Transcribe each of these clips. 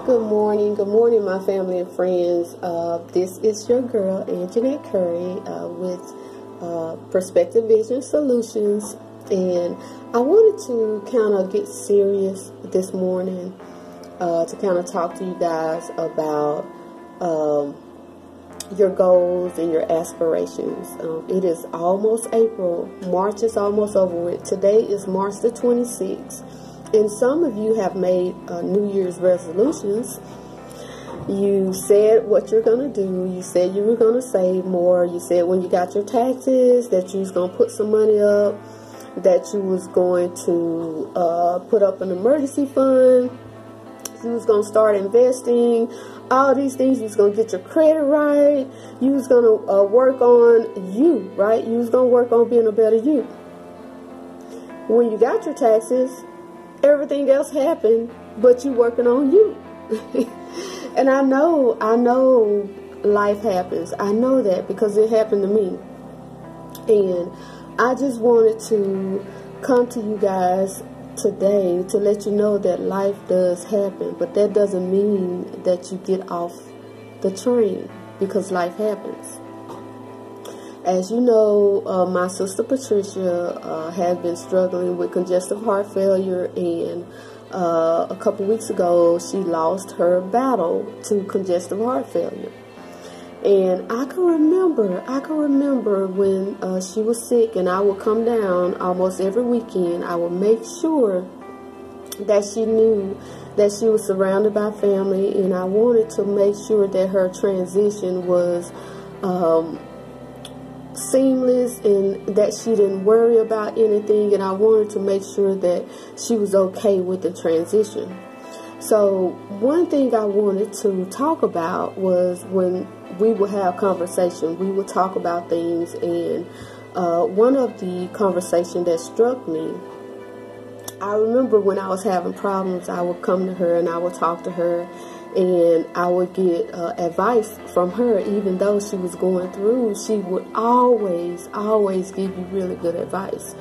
Good morning, my family and friends. This is your girl, Anjanette Curry, with Perspective Vision Solutions, and I wanted to kind of get serious this morning to kind of talk to you guys about your goals and your aspirations. It is almost April. March is almost over with. Today is March the 26th. And some of you have made New Year's resolutions. You said what you're going to do. You said you were going to save more. You said when you got your taxes that you was going to put some money up, that you was going to put up an emergency fund. You was going to start investing. All these things. You was going to get your credit right. You was going to work on you, right? You was going to work on being a better you. When you got your taxes, everything else happened, but you working on you. And I know life happens. I know that because it happened to me. And I just wanted to come to you guys today to let you know that life does happen, but that doesn't mean that you get off the train, because life happens. As you know, my sister Patricia had been struggling with congestive heart failure, and a couple weeks ago she lost her battle to congestive heart failure. And I can remember when she was sick, and I would come down almost every weekend. I would make sure that she knew that she was surrounded by family, and I wanted to make sure that her transition was seamless and that she didn't worry about anything, and I wanted to make sure that she was okay with the transition. So one thing I wanted to talk about was when we would have conversation, we would talk about things, and one of the conversation that struck me, I remember when I was having problems, I would come to her and I would talk to her, and I would get advice from her. Even though she was going through, she would always give you really good advice.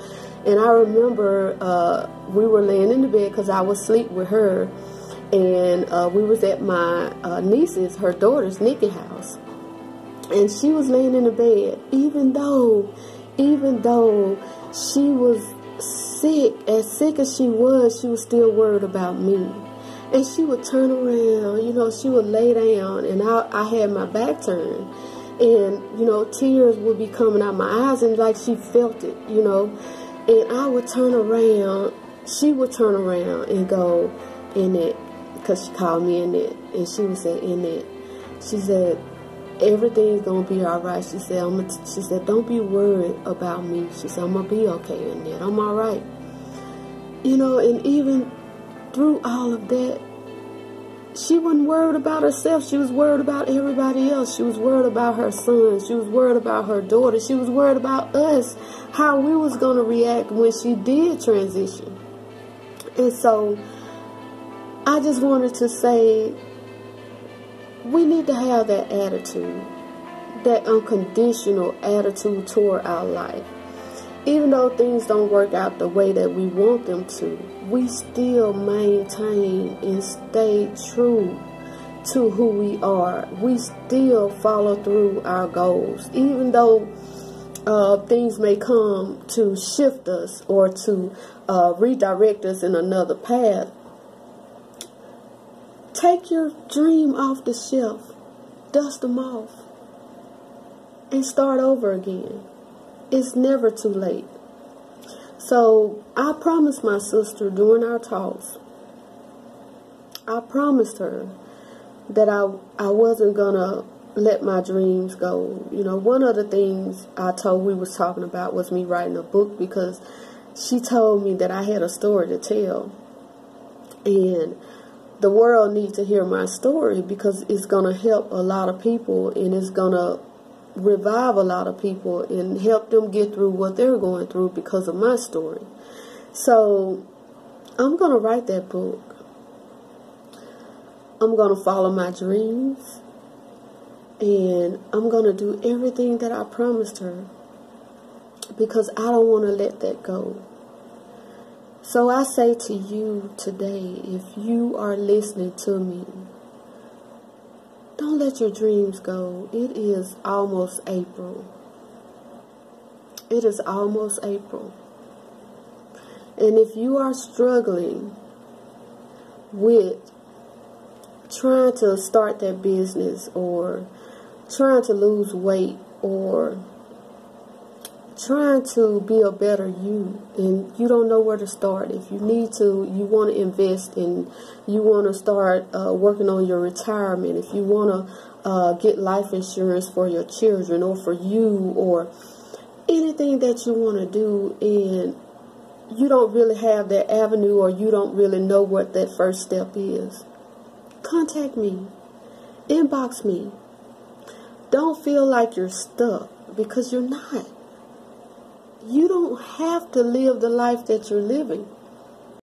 And I remember we were laying in the bed because I was asleep with her, and we was at my niece's, her daughter's, Nikki house, and she was laying in the bed. Even though she was sick as she was still worried about me. And she would turn around, she would lay down, and I had my back turned, and, tears would be coming out my eyes, and like she felt it, and I would turn around, she would turn around and go, Annette, because she called me Annette, and she would say, Annette, she said, everything's going to be all right. She said, don't be worried about me. She said, I'm going to be okay, Annette, I'm all right. And even through all of that, she wasn't worried about herself. She was worried about everybody else. She was worried about her son. She was worried about her daughter. She was worried about us, how we was going to react when she did transition. And so I just wanted to say, we need to have that attitude, that unconditional attitude toward our life. Even though things don't work out the way that we want them to, we still maintain and stay true to who we are. We still follow through our goals. Even though things may come to shift us or to redirect us in another path, take your dream off the shelf, dust them off, and start over again. It's never too late. So I promised my sister during our talks, I promised her that I wasn't going to let my dreams go. One of the things we was talking about was me writing a book, because she told me that I had a story to tell. And the world needs to hear my story, because it's going to help a lot of people, and it's going to revive a lot of people and help them get through what they're going through because of my story. So I'm going to write that book. I'm going to follow my dreams, and I'm going to do everything that I promised her, because I don't want to let that go. So I say to you today, if you are listening to me, don't let your dreams go. It is almost April. It is almost April. And if you are struggling with trying to start that business, or trying to lose weight, or trying to be a better you, and you don't know where to start, if you want to invest in, you want to start working on your retirement, if you want to get life insurance for your children or for you, or anything that you want to do, and you don't really have that avenue, or you don't really know what that first step is, contact me. Inbox me. Don't feel like you're stuck, because you're not. You don't have to live the life that you're living.